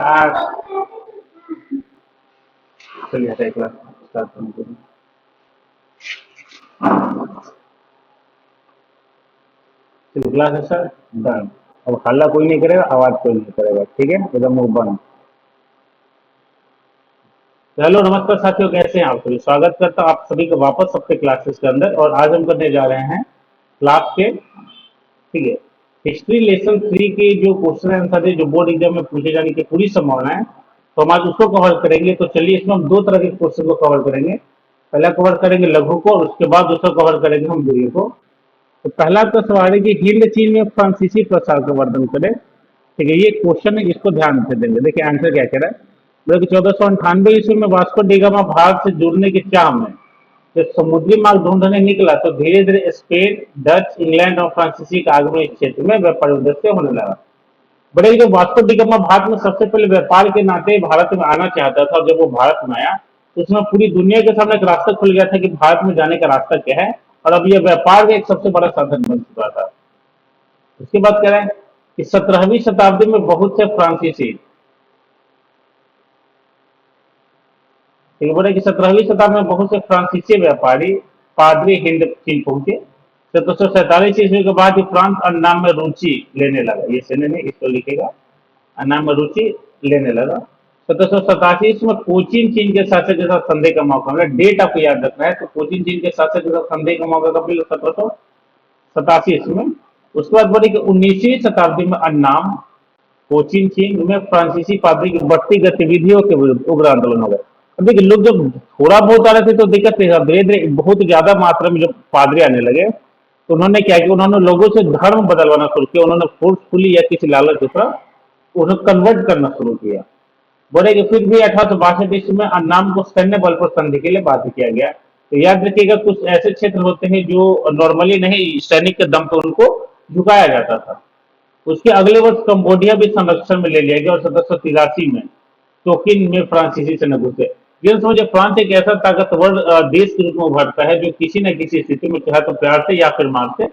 हाँ, चलिए हटा एक क्लास स्टार्ट करने के लिए। चलिए क्लास है सर, डन। अब हल्ला कोई नहीं करेगा, आवाज कोई नहीं करेगा, ठीक है, एकदम मुंह बंद। तो हेलो नमस्कार साथियों, कैसे हैं आप सभी? स्वागत करता हूं आप सभी को वापस अपने क्लासेस के अंदर। और आज हम करने जा रहे हैं क्लास के, ठीक है, हिस्ट्री लेसन 3 के जो क्वेश्चन आंसर है जो बोर्ड एग्जाम में पूछे जाने की पूरी संभावना है, तो हम आज उसको कवर करेंगे। तो चलिए, इसमें हम दो तरह के क्वेश्चन को कवर करेंगे। पहला कवर करेंगे लघु को, और उसके बाद दूसरा कवर करेंगे हम दीर्घ को। तो पहला तो सवाल है कि हिंद चीन में फ्रांसीसी प्रसार का वर्णन करें। ठीक है, ये क्वेश्चन है, इसको ध्यान से देंगे। देखिए आंसर क्या कह रहा है। बोले कि 1498 ईस्वी में वास्को डी गामा भारत से जुड़ने की चाह में जब समुद्री मार्ग ढूंढने निकला, तो धीरे धीरे स्पेन, डच, इंग्लैंड और फ्रांसीसी का आगमन इस क्षेत्र में व्यापार उद्देश्य से होने लगा। बड़े जब वास्को डी गामा भारत में सबसे पहले व्यापार के नाते भारत में आना चाहता था, और जब वो भारत में आया तो उसमें पूरी दुनिया के सामने एक रास्ता खुल गया था कि भारत में जाने का रास्ता क्या है। और अब यह व्यापार का एक सबसे बड़ा साधन बन चुका था। उसके बाद कह रहे हैं कि 17वीं शताब्दी में बहुत से फ्रांसीसी, ठीक बोले कि 17वीं शताब्दी में बहुत से फ्रांसीसी व्यापारी पादरी हिंद चीन पहुंचे। 1747 ईस्वी के बाद ही फ्रांस अन्नाम में रुचि लेने लगा। ये सेने ने इसको लिखेगा, अन्नाम में रुचि लेने लगा। 1787 ईस्वी में कोचीन चीन के शासक के साथ संधि का मौका मिला। डेट आपको याद रखना है। तो कोचीन चीन के शासक के साथ संधि का मौका कब मिला? 1787 ईस्वी में। उसके बाद बोले कि 19वीं शताब्दी में अन्नाम, कोचीन चीन में फ्रांसीसी पादरी की बढ़ती गतिविधियों के विरुद्ध उग्र आंदोलन हो गए। अब देखिए, लोग जब थोड़ा बहुत आ रहे थे तो दिक्कत नहीं था, धीरे धीरे बहुत ज्यादा मात्रा में जब पादरी आने लगे तो उन्होंने क्या किया, उन्होंने लोगों से धर्म बदलवाना शुरू किया। उन्होंने फोर्सफुली या किसी लालच के साथ उन्हें कन्वर्ट करना शुरू किया। बोले कि फिर भी 1862 ईस्वी में अन्नाम को सैन्य बल पर संधि के लिए बाध्य किया गया। तो याद रखिएगा, कुछ ऐसे क्षेत्र होते हैं जो नॉर्मली नहीं, सैनिक के दम पर उनको झुकाया जाता था। उसके अगले वर्ष कंबोडिया भी संरक्षण में ले लिया गया, और 1783 में टोकिन में फ्रांसीसी सेना घुसे। ये समझे, फ्रांस एक ऐसा ताकतवर देश के रूप में उभरता है जो किसी न किसी स्थिति में, चाहे तो प्यार से या फिर मार से,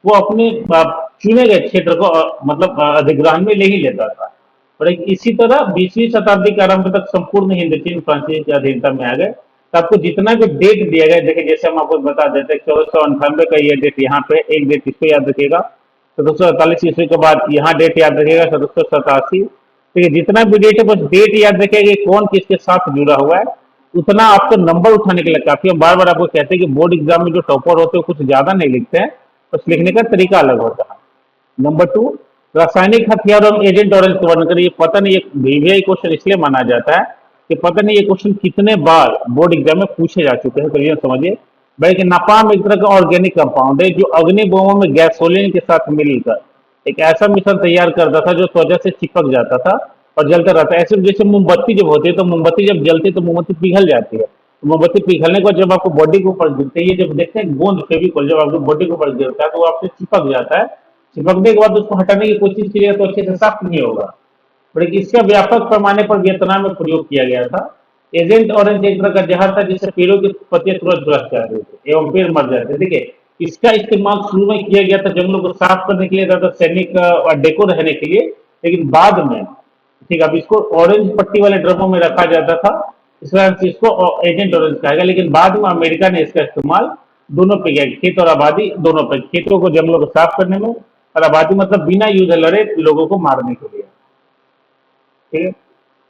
वो अपने चुने गए क्षेत्र को मतलब अधिग्रहण में ले ही लेता था। और इसी तरह 20वीं शताब्दी के आरंभ तक संपूर्ण हिंद चीन फ्रांसीसी की अधीनता में आ गए। तो आपको जितना भी डेट दिया गया, देखिए जैसे हम आपको बता देते हैं, 1498 का ये डेट यहाँ पे, एक डेट इसको याद रखिएगा। 1748 ईस्वी के बाद यहाँ डेट याद रखिएगा, 1787। ठीक है, जितना भी डेट है बस डेट याद रखिएगा कि कौन किसके साथ जुड़ा हुआ है। उतना आपको नंबर उठाने के लिए काफी। हम बार बार आपको कहते हैं कि बोर्ड एग्जाम में जो टॉपर होते हैं कुछ ज्यादा नहीं लिखते हैं, बस लिखने का तरीका अलग होता है। नंबर टू, रासायनिक हथियार और एजेंट ऑरेंज का वर्णन करिए। पता नहीं, एक वीवीआई क्वेश्चन इसलिए माना जाता है कि पता नहीं ये क्वेश्चन कितने बार बोर्ड एग्जाम में पूछे जा चुके हैं। चलिए समझिए। भाई कि नापाम एक तरह का ऑर्गेनिक कंपाउंड है जो अग्नि बोमों में गैसोलीन के साथ मिलकर एक ऐसा मिश्रण तैयार करता था जो त्वचा से चिपक जाता था और जलता रहता है। ऐसे जैसे मोमबत्ती जब होती है, तो मोमबत्ती जब जलती है तो मोमबत्ती पिघल जाती है। तो मोमबत्ती पिघलने के बाद जब आपको बॉडी के ऊपर गिरते है, जब देखते हैं गोंद फेविकोल जब आपको बॉडी के ऊपर गिरता है तो वो आपसे चिपक जाता है। चिपकने के बाद उसको हटाने की कोशिश कीजिएगा तो अच्छे से साफ नहीं होगा। बल्कि इसका व्यापक पैमाने पर वियतनाम में प्रयोग किया गया था। एजेंट ऑरेंज एक तरह का जहर था जिससे पेड़ों की पत्तियां तुरंत झुलस जाते थे एवं पेड़ मर जाते थे। देखिए, इसका इस्तेमाल शुरू में किया गया था जंगलों को साफ करने के लिए, था सैनिक अड्डे को रहने के लिए। लेकिन बाद में, ठीक है, अब इसको ऑरेंज पट्टी वाले ड्रमों में रखा जाता था, इस वजह से इसको एजेंट ऑरेंज कहा गया। लेकिन बाद में अमेरिका ने इसका इस्तेमाल दोनों पे किया, खेत और आबादी दोनों पे, खेतों को जंगलों को साफ करने में, और आबादी मतलब बिना युद्ध लड़े लोगों को मारने के लिए। ठीक है,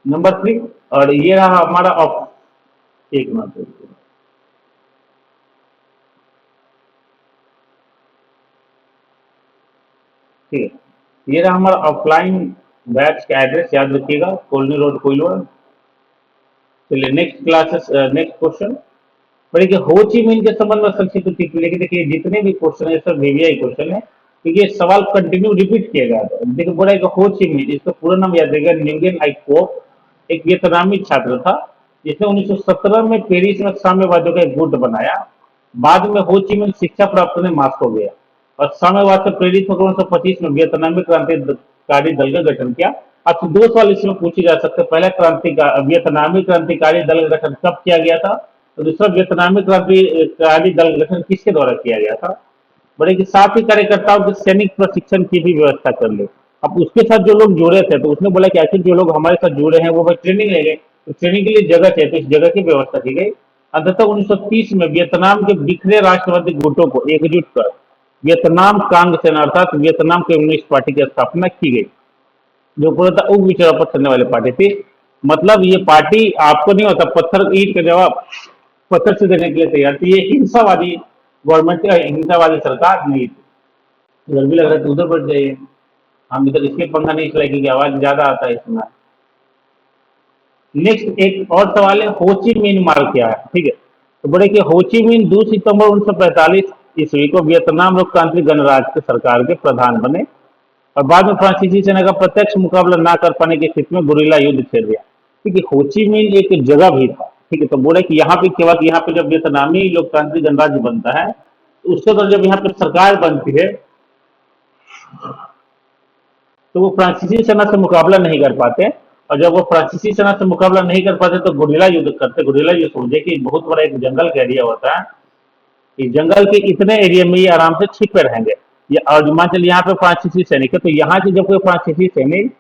नंबर 3। और ये रहा हमारा एक मिनट, ठीक है, ये रहा हमारा ऑफलाइन बैच का एड्रेस, याद रखिएगा, कोलनी रोड कोइलवर। चलिए नेक्स्ट क्लासेस, नेक्स्ट क्वेश्चन। बड़े कि हो ची मिन के संबंध में संक्षिप्त टिप्पणी लिखिए। देखिए जितने भी क्वेश्चन है सब वीवीआई क्वेश्चन है, क्योंकि ये सवाल कंटिन्यू रिपीट किया गया था। देखिए बोला कि हो ची मिन, इसका पूरा नाम याद रखिएगा, न्यूगेन आई कोप, एक वियतनामी छात्र था जिसने 1917 में पेरिस में साम्यवादियों का एक गुट बनाया। बाद में हो ची मिन शिक्षा प्राप्त करने मॉस्को गया और साम्यवाद से प्रेरित होकर 1925 में वियतनामी क्रांतिकारी दल का गठन किया। आपसे दो सवाल इसमें पूछे जा सकते हैं। पहला, वियतनामी क्रांतिकारी दल का गठन कब किया गया था? तो दूसरा, वियतनामी क्रांतिकारी दल का गठन किसके द्वारा किया गया था? बड़े कि साथ ही कार्यकर्ताओं के सैनिक प्रशिक्षण की भी व्यवस्था कर ली। अब उसके साथ जो लोग जुड़े थे तो उसने बोला कि आखिर जो लोग हमारे साथ जुड़े हैं वो भाई ट्रेनिंग ले गए, तो ट्रेनिंग के लिए जगह चाहिए, तो इस जगह की व्यवस्था की गई। अंततः 1930 में वियतनाम के बिखरे राष्ट्रवादी गुटों को एकजुट कर वियतनाम कांग सेना अर्थात वियतनाम कम्युनिस्ट पार्टी की स्थापना की गई, जो पूर्णतः उप विचारों पर चलने वाली पार्टी थी। मतलब ये पार्टी आपको नहीं होता पत्थर ईंट का जवाब पत्थर से देने के लिए तैयार थी, ये हिंसावादी गवर्नमेंट थी, हिंसावादी सरकार नहीं थी। इधर भी लग रहा है तो उधर बढ़ जाइए, हम इधर इसके पंखा नहीं चलाएंगे क्योंकि आवाज ज्यादा आता है इसमें। नेक्स्ट एक और सवाल है, होची मिन मार्ग क्या है, ठीक है। तो बड़े कि होची मिन 2 सितंबर 1945 ईस्वी को वियतनाम लोकतांत्रिक गणराज्य के सरकार के प्रधान बने और बाद में फ्रांसीसी सेना का प्रत्यक्ष मुकाबला ना कर पाने की स्थिति में गुरिल्ला युद्ध छेड़ दिया। ठीक है, होची मिन एक जगह भी था, ठीक है। तो बोले कि यहाँ पे केवल यहाँ पे जब वियतनामी लोकतांत्रिक गणराज्य बनता है तो उसके बाद जब यहाँ पे सरकार बनती है तो वो फ्रांसीसी सेना से मुकाबला नहीं कर पाते, और जब वो फ्रांसीसी सेना से मुकाबला नहीं कर पाते तो गुरिल्ला युद्ध करते। गुरिल्ला युद्ध समझे कि बहुत बड़ा एक जंगल का एरिया होता है, इस जंगल के इतने एरिया में ये आराम से छिपे रहेंगे। ये और मान चलिए यहाँ पे फ्रांसीसी सैनिक है, तो यहाँ से जब कोई फ्रांसीसी सैनिक,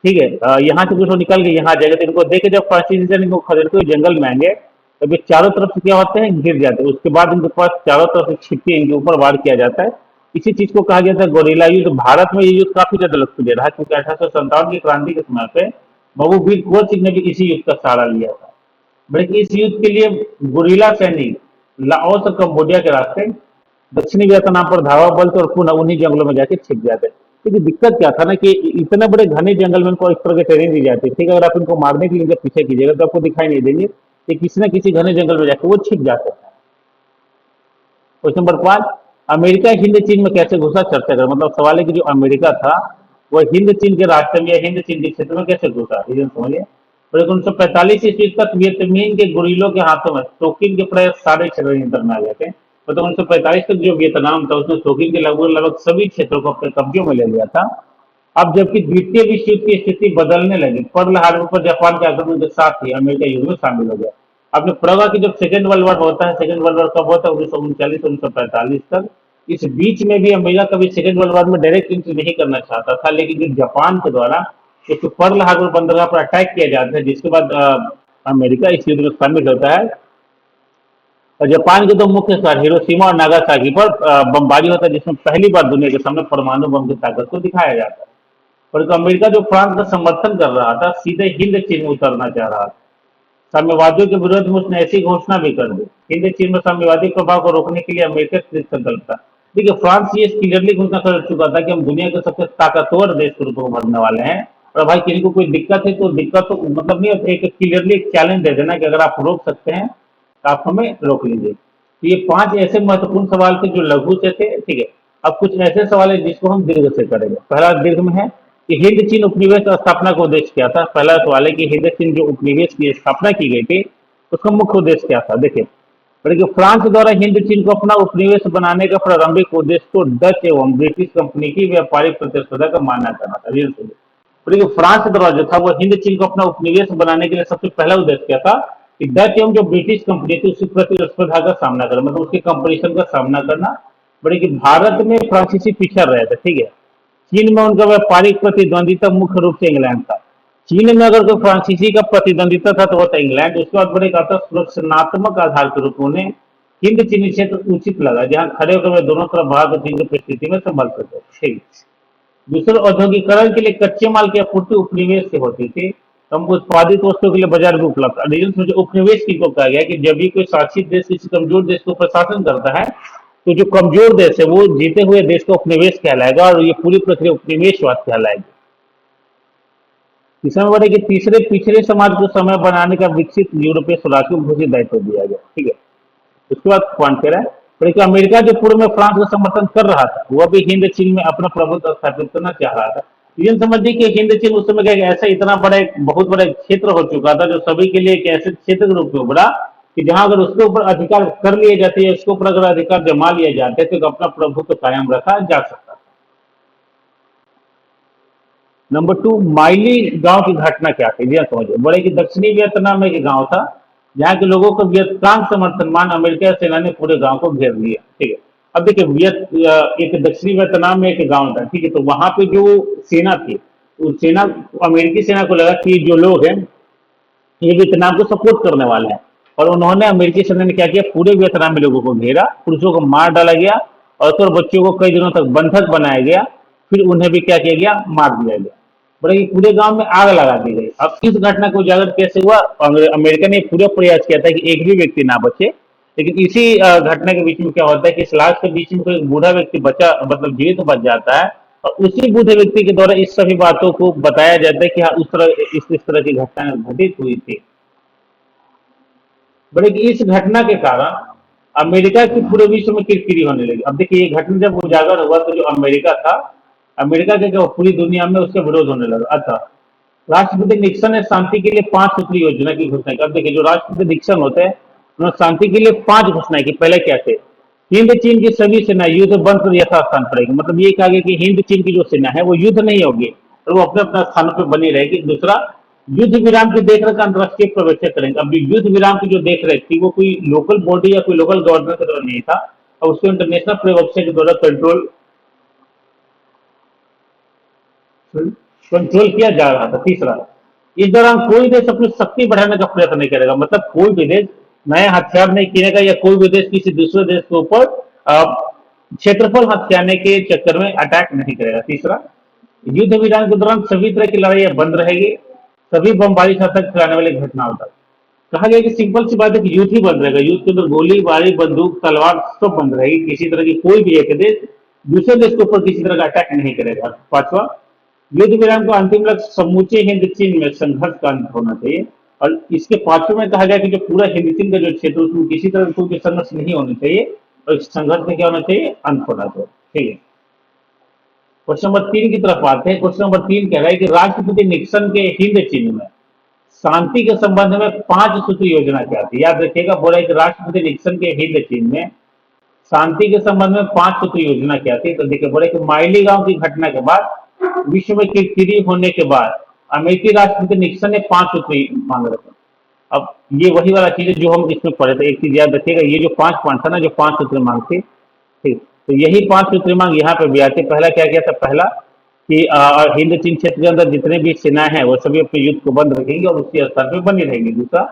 ठीक है, यहाँ से कुछ निकल के यहाँ जाएगा तो इनको देखे जब फ्रांसीसी सैनिक को खदेड़ के जंगल में आएंगे तो ये चारों तरफ से क्या होते हैं, गिर जाते हैं। उसके बाद इनके पास चारों तरफ से छिप के इनके ऊपर वार किया जाता है। इसी चीज को कहा जाता है गोरिल्ला युद्ध। भारत में ये युद्ध काफी ज्यादा लोकप्रिय रहा क्योंकि 1857 की क्रांति के समय पे बाबू वीर कुंवर सिंह ने भी इसी युद्ध का सहारा लिया था। बल्कि इस युद्ध के लिए गुरिल्ला सैनिक लाओस और कम्बोडिया के रास्ते दक्षिणी वियतनाम पर धावा बोलते और पुनः उन्हीं जंगलों में जाके छिप जाते। क्योंकि दिक्कत क्या था ना कि इतने बड़े घने जंगल में इनको इस तरह की ट्रेनिंग दी जाती है, ठीक है। अगर आप इनको मारने के लिए इनके पीछे कीजिएगा तो आपको दिखाई नहीं देंगे कि किसी न किसी घने जंगल में जाकर वो छिप जाते हैं। क्वेश्चन नंबर 5, अमेरिका हिंद चीन में कैसे घुसा, चर्चा करें। मतलब सवाल है कि जो अमेरिका था वह हिंद चीन के रास्ते में या हिंद चीन के क्षेत्र में कैसे घुसा, रीजन समझिए। और 1945 ईस्वी तक वियतमीन के गुरिल्लों के हाथों में तोकिन के प्राय सारे क्षेत्र नियंत्रण में आ गए थे। मतलब 1945 तक जो वियतनाम था उसने तोकिन के लगभग लगभग सभी क्षेत्रों को अपने कब्जों में ले लिया था। अब जबकि द्वितीय विश्व युद्ध की स्थिति बदलने लगी, पर्ल हार्बर पर जापान के आक्रमण के साथ ही अमेरिका युद्ध में शामिल हो गया। आपने पढ़ा होगा कि जब सेकेंड वर्ल्ड वॉर होता है, सेकेंड वर्ल्ड वॉर कब होता है, 1939 तक। इस बीच में भी अमेरिका कभी सेकेंड वर्ल्ड वॉर में डायरेक्ट एंट्री नहीं करना चाहता था, लेकिन जो जापान के द्वारा एक पर्ल हार्बर बंदरगाह पर अटैक किया जाता है जिसके बाद अमेरिका इस युद्ध में शामिल होता है। और जापान के दो मुख्य शहर हिरोशिमा और नागासाकी पर बमबारी होता है, जिसमें पहली बार दुनिया के सामने परमाणु बम की ताकत को दिखाया जाता है। और अमेरिका जो फ्रांस का समर्थन कर रहा था सीधे हिंद चीन में उतरना चाह रहा था। साम्यवादियों के विरोध में उसने ऐसी घोषणा भी कर दी। हिंद चीन में साम्यवादी प्रभाव को रोकने के लिए अमेरिका कृत संकल्प था। देखिए फ्रांस ये क्लियरली घोषणा कर चुका था कि हम दुनिया के सबसे ताकतवर देश के रूप में उभरने वाले हैं, और भाई किसी को कोई दिक्कत है तो दिक्कत तो मतलब नहीं होती, एक क्लियरली एक चैलेंज दे देना कि अगर आप रोक सकते हैं तो आप हमें रोक लीजिए। तो ये 5 ऐसे महत्वपूर्ण सवाल थे जो लघु से थे, ठीक है। अब कुछ ऐसे सवाल है जिसको हम दीर्घ से करेंगे। पहला दीर्घ में है कि हिंद चीन उपनिवेश स्थापना का उद्देश्य क्या था। पहला सवाल है कि हिंद चीन जो उपनिवेश की स्थापना की गई थी उसका मुख्य उद्देश्य क्या था। देखिए, बल्कि फ्रांस द्वारा हिंद चीन को अपना उपनिवेश बनाने का प्रारंभिक उद्देश्य तो डच एवं ब्रिटिश कंपनी की व्यापारिक प्रतिस्पर्धा का मानना करना था। बल्कि फ्रांस द्वारा जो था वो हिंद चीन को अपना उपनिवेश बनाने के लिए सबसे पहला उद्देश्य क्या था कि डच एवं जो ब्रिटिश कंपनी थी उसकी प्रतिस्पर्धा का सामना करना, मतलब उसके कंपटीशन का सामना करना। बल्कि भारत में फ्रांसीसी पिछड़ रहे थे, ठीक है। चीन में उनका व्यापारिक प्रतिद्वंदिता मुख्य रूप से इंग्लैंड था। चीन में अगर कोई फ्रांसीसी का प्रतिद्वंदिता था तो वो था इंग्लैंड। उसके बाद बड़े का सुरक्षात्मक आधार के रूप में हिंद चीनी क्षेत्र उचित लगा जहां खड़े होकर वे दोनों तरफ भारत और चीन की परिस्थिति में संभल सकते थे। दूसरे, औद्योगिकरण के लिए कच्चे माल की आपूर्ति उपनिवेश से होती थी, कम उत्पादित वस्तुओं के लिए बाजार भी उपलब्ध था। रीजन समझे, उपनिवेश किसको कहा गया कि जब भी कोई शासित देश किसी कमजोर देश को प्रशासन करता है तो जो कमजोर देश है वो जीते हुए देश का उपनिवेश कहलाएगा और ये पूरी प्रक्रिया उपनिवेशवाद कहलाएगी। तीसरा नंबर है कि तीसरे पिछड़े समाज को समय बनाने का विकसित यूरोपीय स्वराज को घोषित दायित्व दिया गया, ठीक है। उसके बाद पॉइंट कह रहा है बल्कि अमेरिका जो पूर्व में फ्रांस का समर्थन कर रहा था वह भी हिंद चीन में अपना प्रभुत्व स्थापित करना चाह रहा था। ये समझिए कि हिंद चीन उस समय क्या ऐसा इतना बड़ा एक बहुत बड़ा क्षेत्र हो चुका था जो सभी के लिए एक ऐसे क्षेत्र के रूप में उभरा कि जहां अगर उसके ऊपर अधिकार कर लिए जाते हैं, उसके ऊपर अगर अधिकार जमा लिए जाते तो अपना प्रभुत्व कायम रखा जा सकता। नंबर 2, माइली गांव की घटना क्या थी, यह समझिए। बड़े कि दक्षिणी वियतनाम में एक गांव था जहां के लोगों को वियतनाम समर्थन मान अमेरिका सेना ने पूरे गांव को घेर लिया, ठीक है। अब देखिए एक दक्षिणी वियतनाम में एक गांव था, ठीक है, तो वहां पे जो सेना थी, उस सेना, अमेरिकी सेना को लगा कि जो लोग हैं ये वियतनाम को सपोर्ट करने वाले हैं, और उन्होंने, अमेरिकी सेना ने क्या किया, पूरे वियतनाम में लोगों को घेरा, पुरुषों को मार डाला गया, और तो बच्चों को कई दिनों तक बंधक बनाया गया, फिर उन्हें भी क्या किया गया, मार दिया गया। बड़े ही पूरे गांव में आग लगा दी गई। अब इस घटना को उजागर कैसे हुआ? अमेरिका ने पूरा प्रयास किया था कि एक भी व्यक्ति ना बचे, लेकिन इसी घटना के बीच में क्या होता है कि इस लाश के बीच में कोई एक बूढ़ा व्यक्ति बचा, मतलब जीवित बच जाता है, और उसी बूढ़े व्यक्ति के द्वारा इस सभी बातों को बताया जाता है कि हाँ, उस तरह इस तरह की घटना घटित हुई थी। बड़े कि इस घटना के कारण अमेरिका की पूरे विश्व में किरकिरी होने लगी। अब देखिए, ये घटना जब उजागर हुआ तो जो अमेरिका था, अमेरिका के जो पूरी दुनिया में उसके विरोध होने लगा। अच्छा, राष्ट्रपति निक्सन ने शांति के लिए 5 सूत्री योजना की घोषणा की। अब देखिए, जो राष्ट्रपति निक्सन होते हैं, उन्होंने शांति के लिए 5 घोषणाएं की। पहले क्या थे? हिंद चीन की सभी सेना युद्ध बंद कर यथास्थान पड़ेगी, मतलब ये कहा गया कि हिंद चीन की जो सेना है वो युद्ध नहीं होगी, और वो अपने अपने स्थानों पर बनी रहेगी। दूसरा, युद्ध विराम की देखरेख अंतर्राष्ट्रीय पर्यवेक्षक करेंगे। अब युद्ध विराम की जो देखरेख थी वो कोई लोकल बॉडी या कोई लोकल गवर्नर के द्वारा नहीं था, और उसको इंटरनेशनल पर्यवेक्षक के द्वारा कंट्रोल कंट्रोल किया जा रहा था। तीसरा, इस दौरान कोई देश अपनी शक्ति बढ़ाने का प्रयत्न नहीं करेगा, मतलब कोई भी देश नए हथियार नहीं किनेगा, या कोई भी देश किसी दूसरे देश के ऊपर क्षेत्रफल हथियाने के चक्कर में अटैक नहीं करेगा। तीसरा, युद्ध विराम के दौरान सभी तरह की लड़ाइयां बंद रहेगी, सभी बमबारी से आतंक फैलाने वाली घटनाओं तक। कहा गया कि सिंपल सी बात है कि युद्ध ही बंद रहेगा, युद्ध के अंदर गोली बारी बंदूक तलवार सब बंद रहेगी, किसी तरह की कोई भी एक देश दूसरे देश के ऊपर किसी तरह का अटैक नहीं करेगा। पांचवा, युद्ध विराम का अंतिम लक्ष्य समूचे हिंद चीन में संघर्ष का अंत होना चाहिए, और इसके पांचवें में कहा गया कि जो पूरा हिंद चीन का जो क्षेत्र, उसमें किसी तरह का कोई संघर्ष नहीं होना चाहिए, और इस संघर्ष में क्या होना चाहिए, अंत होना चाहिए। ठीक है, क्वेश्चन नंबर 3 की तरफ आते हैं। क्वेश्चन नंबर 3 कह रहा है कि राष्ट्रपति निक्सन के हिंद चीन में शांति के संबंध में 5 सूत्री योजना क्या थी? याद रखिएगा, बोला है कि राष्ट्रपति निक्सन के हिंद चीन में शांति के संबंध में 5 सूत्री योजना क्या थी? तो देखिए, बोले कि माइली गांव की घटना के बाद, विश्व में किरकिरी होने के बाद, अमेरिकी राष्ट्रपति निक्सन ने 5 सूत्री मांग रखे। अब ये वही वाला चीज है जो हम इसमें पढ़े थे। एक चीज याद रखिएगा, ये जो 5 पॉइंट था ना, जो 5 सूत्री मांग थी, ठीक, तो यही 5 सूत्री मांग यहाँ पे भी आती है। पहला क्या किया था? पहला कि हिंद चीन क्षेत्र के अंदर जितने भी सेना है वो सभी अपने युद्ध को बंद रखेंगे और उसके स्थान पर बनी रहेंगी। दूसरा,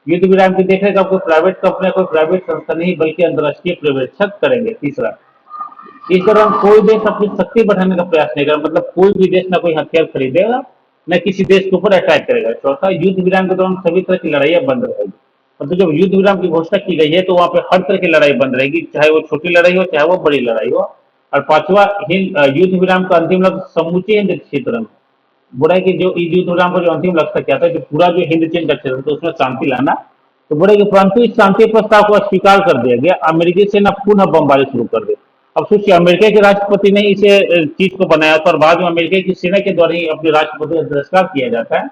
युद्ध विराम की देखरेख कोई प्राइवेट कंपनी, कोई प्राइवेट संस्था नहीं, बल्कि अंतर्राष्ट्रीय पर्यवेक्षक करेंगे। तीसरा, इस दौरान कोई देश अपनी शक्ति बढ़ाने का प्रयास नहीं करेगा, मतलब कोई भी देश ना कोई हथियार खरीदेगा, न किसी देश के ऊपर अटैक करेगा। चौथा, युद्ध विराम के दौरान सभी तरह की लड़ाइयां बंद रहेगी, मतलब जब युद्ध विराम की घोषणा की गई है तो वहां पे हर तरह की लड़ाई बंद रहेगी, चाहे वो छोटी लड़ाई हो चाहे वो बड़ी लड़ाई हो। और पांचवा, युद्ध विराम का अंतिम लक्ष्य समूचे हिंद क्षेत्र में, बोला है कि जो युद्ध विराम का जो अंतिम लक्ष्य क्या था, जो पूरा जो हिंद चीन का क्षेत्र था उसमें शांति लाना। तो बोले कि परंतु इस शांति प्रस्ताव को अस्वीकार कर दिया गया, अमेरिकी सेना पुनः बमबारी शुरू कर दी। अब सोचिए, अमेरिका के राष्ट्रपति ने इसे चीज को बनाया था, और बाद में अमेरिका की सेना के द्वारा ही अपने राष्ट्रपति का तिरस्कार किया जाता है।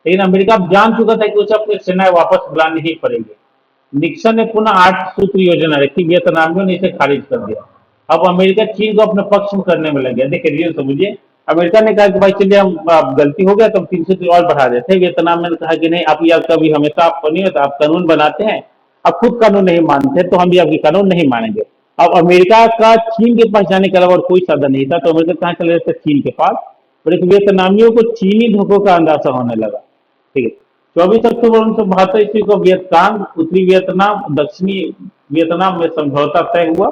लेकिन अमेरिका अब जान चुका था कि उसे अपनी सेनाएं वापस बुलानी ही पड़ेगी। निक्सन ने पुनः 8 सूत्री योजना रखी, वियतनामियों ने इसे खारिज कर दिया। अब अमेरिका चीन को अपने पक्ष में करने में लग गया। देखिए, रीजन समझिए, अमेरिका ने कहा कि भाई चलिए, हम गलती हो गया तो हम 3 सूत्री और बढ़ा देते हैं। वियतनाम ने कहा कि नहीं, आप यार कभी हमेशा आप नहीं होता, आप कानून बनाते हैं, आप खुद कानून नहीं मानते, तो हम भी आपकी कानून नहीं मानेंगे। अब अमेरिका का चीन के पास जाने के अलावा और कोई साधन नहीं था, तो अमेरिका कहाँ चले जाते? चीन के पास। पर एक वियतनामियों को चीनी धोखों का अंदाजा होने लगा। ठीक है, 24 अक्टूबर 1972 ईस्वी को वियतकांग, उत्तरी वियतनाम, दक्षिणी वियतनाम में समझौता तय हुआ।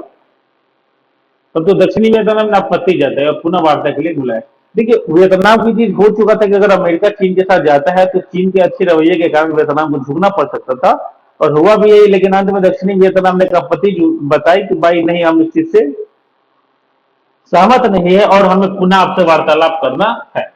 तब तो दक्षिणी वियतनाम ने आपत्ति जताई और पुनः वार्ता के लिए बुलाया। देखिए, वियतनाम की चीज हो चुका था कि अगर अमेरिका चीन के साथ जाता है तो चीन के अच्छे रवैये के कारण वियतनाम को झुकना पड़ सकता था, और हुआ भी यही। लेकिन अंत में दक्षिणी वियतनाम ने आपत्ति बताई कि भाई नहीं, हम इस चीज से सहमत नहीं है और हमें पुनः आपसे वार्तालाप करना है।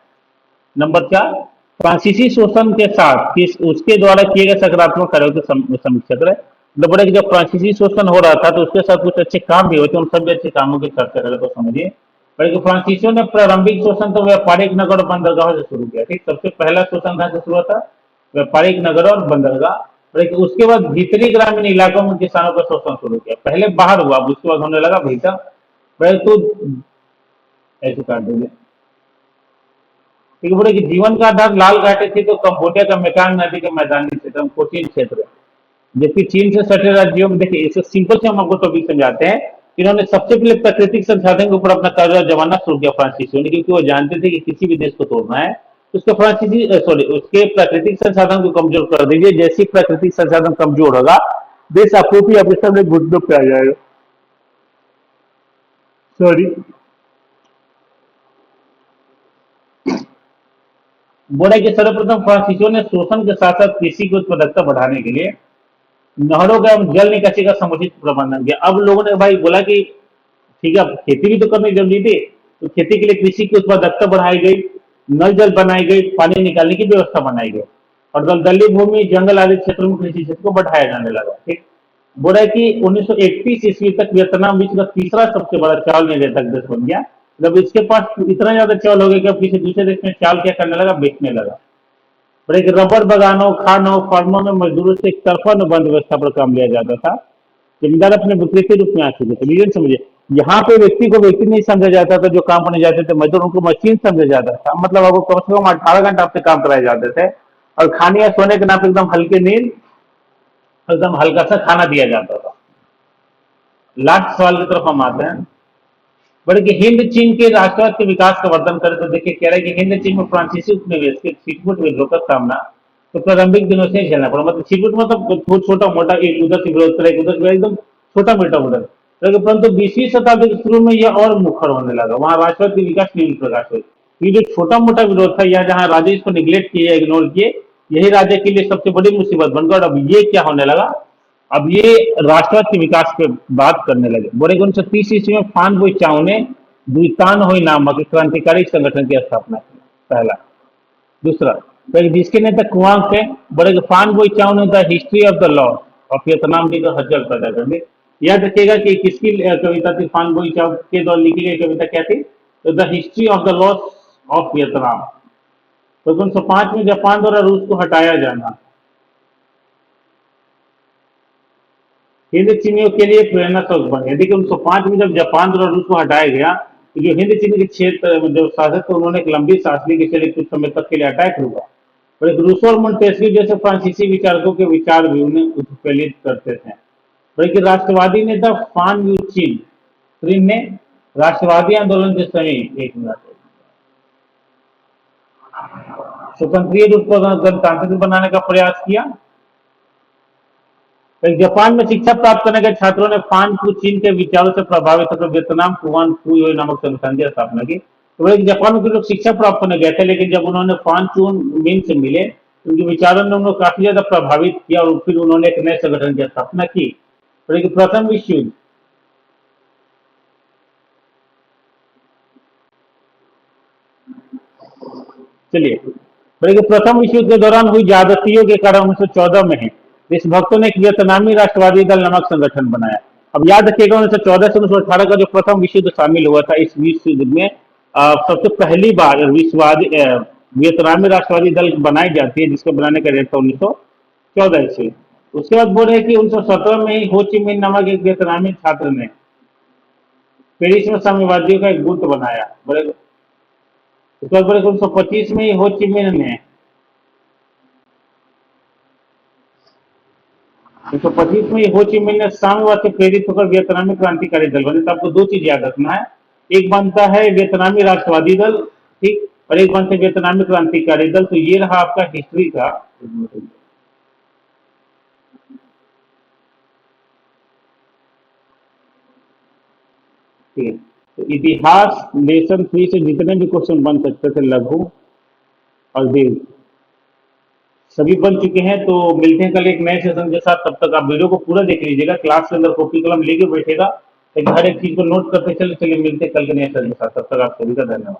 नंबर 4, फ्रांसीसी शोषण के साथ उसके द्वारा किए गए सकारात्मक कार्यों की समीक्षा करें। मतलब बोले कि जब फ्रांसीसी शोषण हो रहा था तो उसके साथ कुछ अच्छे काम भी होते, उन सभी अच्छे कामों की चर्चा करें तो समझिए। बल्कि फ्रांसीसियों ने प्रारंभिक शोषण तो व्यापारिक नगर और बंदरगाहों से शुरू किया। ठीक, सबसे पहला शोषण कहाँ से शुरू था? व्यापारिक नगर और बंदरगाह। लेकिन उसके बाद भीतरी ग्रामीण इलाकों में किसानों का शोषण शुरू किया। पहले बाहर हुआ, उसके बाद होने लगा भीतर। पहले तो ऐसे काट देंगे। ठीक है, बोले कि जीवन का आधार लाल घाटी थी तो कंबोडिया का मेकांग नदी के मैदानी क्षेत्र, कोचीन क्षेत्र, जबकि चीन से सटे राज्यों में, देखिए इसे सिंपल से हम आपको टॉपिक समझाते हैं इन्होंने सबसे पहले प्राकृतिक संसाधन के ऊपर अपना कार्य जमाना शुरू किया फ्रांसीसियों ने, क्योंकि वो जानते थे कि किसी भी देश को तोड़ना है तो उसके फ्रांसीसी सॉरी उसके प्राकृतिक संसाधन को कमजोर कर दीजिए। जैसे ही प्राकृतिक संसाधन कमजोर होगा, देश आपको अपने सामने घुटनों पे आ जाएगा। सॉरी, बोला कि सर्वप्रथम फ्रांसीसियों ने शोषण के साथ साथ कृषि की उत्पादकता बढ़ाने के लिए नहरों का एवं जल निकासी का समुचित प्रबंधन किया। अब लोगों ने भाई बोला कि ठीक है, अब खेती भी तो करनी जरूरी थी, तो खेती के लिए कृषि की उत्पादकता बढ़ाई गई, नल जल बनाई गई, पानी निकालने की व्यवस्था बनाई गई, और दलदली भूमि, जंगल आदि क्षेत्रों में कृषि क्षेत्र को बढ़ाया जाने लगा। ठीक, बोला है कि 1931 ईस्वी तक वियतनाम विश्व का तीसरा सबसे बड़ा चावल निर्यातक देश बन गया। जब इसके पास इतना ज्यादा चावल हो गया कि अब किसी दूसरे देश में चावल क्या करने लगा, बेचने लगा। और एक रबर बगानों, खानों, फार्मों में मजदूरों से एक तरफा अनुबंध व्यवस्था पर काम लिया जाता था। जमींदार अपने विपरीत रूप में आ चुके थे, रीजन समझिए। यहाँ पे व्यक्ति को व्यक्ति नहीं समझा जाता था, जो काम करने जाते थे मजदूर उनको मशीन समझा जाता था। मतलब आपको कम से कम 18 घंटा आपसे काम कराए जाते थे, और खाने या सोने के नाम पे एकदम हल्की नींद, एकदम हल्का सा खाना दिया जाता था। लास्ट सवाल की तरफ हम आते हैं। बड़े कि हिंद चीन के राष्ट्रवाद के विकास का वर्णन करें तो देखिए कह रहा है कि हिंद चीन में फ्रांसीसी उपनिवेश के छिटपुट विद्रोह का सामना तो प्रारंभिक दिनों से ही झेलना पड़ा। मतलब छिटपुट मतलब बहुत छोटा मोटा, एक उधर से विरोध करे, एक उधर से एकदम छोटा मोटा उधर। लेकिन परंतु 20वीं शताब्दी के शुरू में यह और मुखर होने लगा। वहां राष्ट्रवाद के विकास निम्न प्रकार से, ये जो छोटा मोटा विरोध था, या जहां राजे इसको निगलेक्ट किए, इग्नोर किए, यही राज्य के लिए सबसे बड़ी मुसीबत बनकर अब ये क्या होने लगा, अब ये राष्ट्रवाद के विकास पे बात करने लगे। बोले कि 1930 ईस्वी में फान बोई चाउ ने दुईतान हुई नामक एक क्रांतिकारी संगठन की स्थापना की, पहला। दूसरा, तो जिसके नेता कुआंग थे, बोले कि फान बोई चाउ ने the history of the loss of Vietnam की तो हलचल पैदा कर दी। याद रखिएगा कि किसकी कविता थी, फान बोई चाउ के द्वारा लिखी गई कविता क्या थी, तो the history of the loss of Vietnam. तो 1905 में जापान द्वारा रूस को हटाया जाना हिंद चीनियों के लिए प्रेरणा स्रोत बन गया। देखिए 1905 में जब जापान द्वारा रूस को हटाया गया, तो जो हिंद चीनी के क्षेत्र जो शासक थे, उन्होंने एक लंबी सांस ली कि चलिए कुछ समय तक के लिए अटैक हुआ। और एक रूसो और मोंटेस्क्यू जैसे फ्रांसीसी विचारकों के विचार भी उन्हें उत्प्रेरित करते थे। बल्कि राष्ट्रवादी नेता फान यू चिन ने राष्ट्रवादी आंदोलन के समय, एक मिनट, स्वतंत्र रूप को गणतांत्रिक बनाने का प्रयास किया। जापान में शिक्षा प्राप्त करने के छात्रों ने फान फू चीन के विचारों से प्रभावित होकर वियतनाम कुआन फू नामक संगठन की स्थापना की। तो वही जापान में लोग शिक्षा प्राप्त करने गए थे, लेकिन जब उन्होंने फान चून मिन से मिले, उनके विचारों ने उनको काफी ज्यादा प्रभावित किया, और फिर उन्होंने एक नए संगठन की स्थापना की। तो प्रथम विश्व युद्ध, चलिए, प्रथम विश्व युद्ध के दौरान हुई ज्यादतियों के कारण 1914 में ही देशभक्तों ने एक वियतनामी राष्ट्रवादी दल नामक संगठन बनाया। अब याद रखिएगा 1914 से 1918 का जो प्रथम विश्व युद्ध शामिल हुआ था, इस विश्व युद्ध में सबसे पहली बार विश्ववादी वियतनामी राष्ट्रवादी दल बनाई जाती है, जिसको बनाने का डेट था 1914 से। उसके बाद बोल रहे हैं कि 1917 में ही हो ची मिन नामक एक वियतनामी छात्र ने पेरिस में साम्यवादियों का एक गुट बनाया। बोले उसके बाद बोले 1925 में ही हो ची मिन ने 1925 में हो ची मिन ने साम्यवाद से प्रेरित होकर वियतनामी क्रांतिकारी दल बने। तो आपको दो चीज याद रखना है, एक बनता है वियतनामी राष्ट्रवादी दल, ठीक, और एक बनता है वियतनामी क्रांतिकारी दल। तो ये रहा आपका हिस्ट्री का, ठीक है। तो इतिहास लेसन 3 से जितने भी क्वेश्चन बन सकते थे, लघु और दीर्घ, सभी बन चुके हैं। तो मिलते हैं कल एक नए सेशन के साथ। तब तक आप वीडियो को पूरा देख लीजिएगा, क्लास के अंदर कॉपी कलम लेके बैठेगा, लेकिन हर एक चीज को नोट करते चले। चलिए मिलते हैं कल के नए सेशन के साथ, तब तक आप सभी का धन्यवाद।